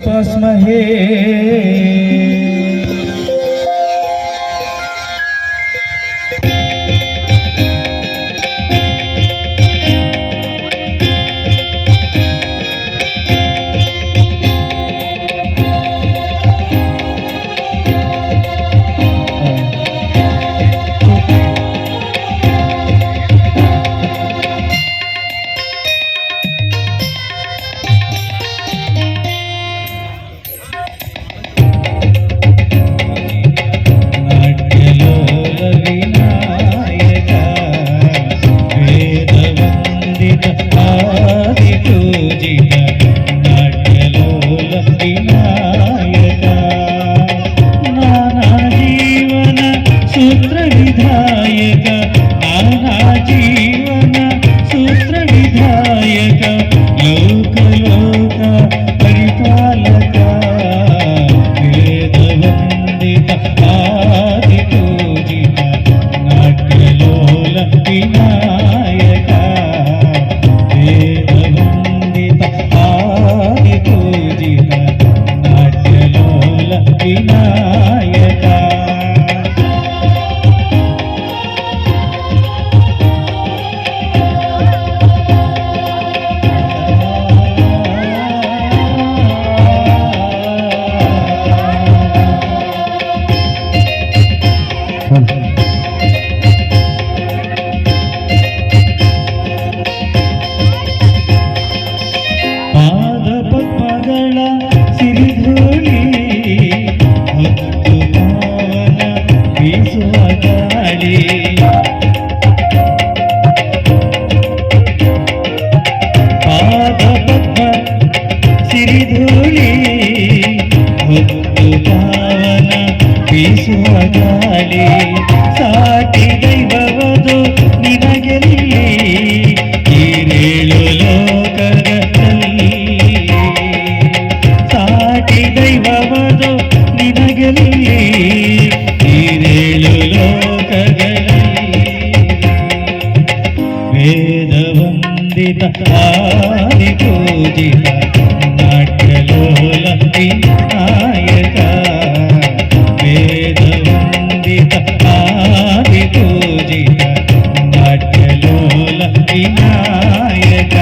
तस्महे ಸಾಟಿ ದೈವವದು ನಿನಗೆಲ್ಲಿ ಈರೇಳು ಲೋಕದಲ್ಲಿ ಸಾಟಿ ದೈವವದು ನಿನಗೆಲ್ಲಿ ಈರೇಳು ಲೋಕಗಳಲ್ಲಿ ವೇದ ವಂದಿತ ಆದಿ ಪೂಜಿತ ನಾಟ್ಯಲೋಲ ವಿನಾಯಕ ವೇದ ವಂದಿತ ಆದಿ ಪೂಜಿತ ನಾಟ್ಯಲೋಲ ವಿನಾಯಕ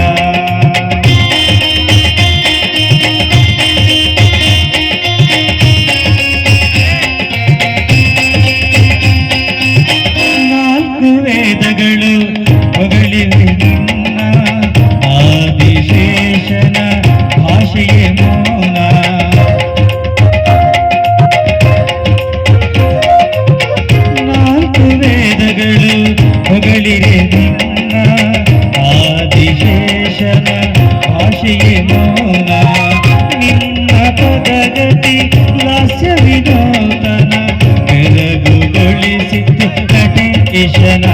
ನಾಲ್ಕು ವೇದಗಳು ಹೊಗಳಿವೆ ನಿನ್ನ ಆದಿಶೇಷನ ಭಾಷೆಯೇ ಮೌನ ನಾಲ್ಕು ವೇದಗಳು ಹೊಗಳಿವೆ ನಿನ್ನ ಆದಿಶೇಷನ ಭಾಷೆಯೇ ಮೌನ ನಿನ್ನ ಪದಗತಿ ಲಾಸ್ಯ ವಿನೋದನ ಬೆರಗುಗೊಳಿಸಿತು ನಟೇಶನ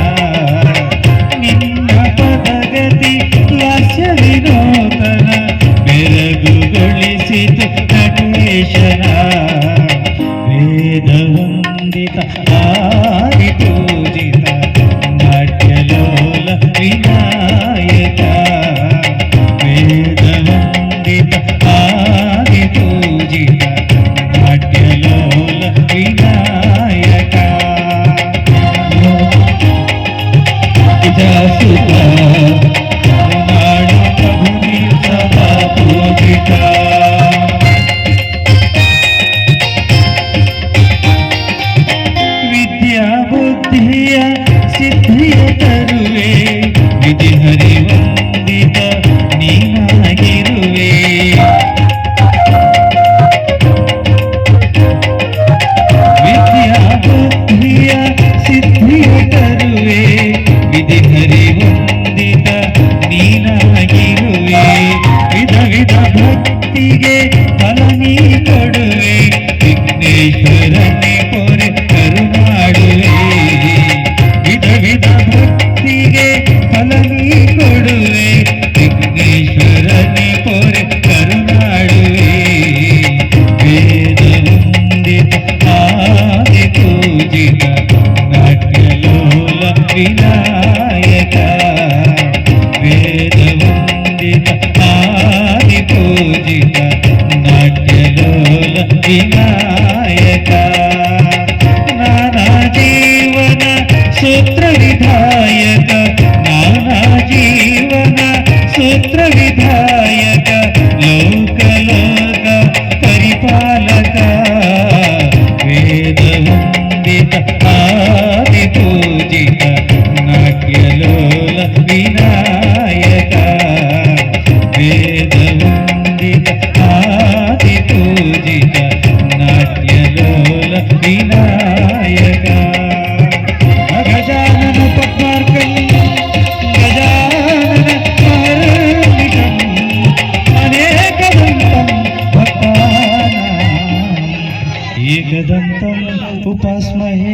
ನಿನ್ನ ಪದಗತಿ ಲಾಸ್ಯ ವಿನೋದನ ಬೆರಗುಗೊಳಿಸಿತು ನಟೇಶನ ವೇದ ವಂದಿತ ಆದಿ ಪೂಜಿತ ನಾಟ್ಯಲೋಲ ವಿನಾಯಕ ವೇದ ವಂದಿತ ಆದಿ ಪೂಜಿತ ನಾಟ್ಯಲೋಲ ವಿನಾಯಕ ಸುತ ನಾಡು ಪ್ರಭುನಿ ಸದಾ ಪೂಜಿತ ವಿದ್ಯಾ ಬುದ್ಧಿಯ ಸಿದ್ಧಿಯ ತರುವೆ ವಿಧಿ ಹರಿ ವಂದಿತ ನೀನಾಗಿರುವೆ ವಿದ್ಯಾ ಬುದ್ಧಿಯ ಸಿದ್ಧಿಯ ತರುವೆ ವಿಧಿ ಹರಿ ವಂದಿತ ನೀನಾಗಿರುವೆ ವಿಧ ವಿಧ ಭಕ್ತಿಗೆ ಫಲ ನೀ ಕೊಡುವೆ ವಿಘ್ನೇಶ್ವರನೇ ಪೊರೆ ಕರುಣಾಡುವೆ ವಿಧ ವಿಧ ಭಕ್ತಿಗೆ ಫಲ ನೀ ಕೊಡುವೆ ವಿಘ್ನೇಶ್ವರನೇ ಪೊರೆ ಕರುಣಾಡುವೆ ವೇದ ವಂದಿತ ಆದಿ ಪೂಜಿತ ನಾಟ್ಯಲೋಲ ವಿನಾಯಕ ವೇದ ವಂದಿತ ಆದಿ ಪೂಜಿತ ನಾಟ್ಯ विनायक नाना जीवन सूत्र विधायक नाना जीवन सूत्र विधायक लोक लोक परिपालक वेद वंदित आदि पूजित नाट्यलोल विनायक वेद वंदित आदि पूजित नाट्यलोल विनायक गजानन पद्मार्कं गजानन महर्निशम् अनेकदन्तं भक्तानां एकदन्तम् उपास्महे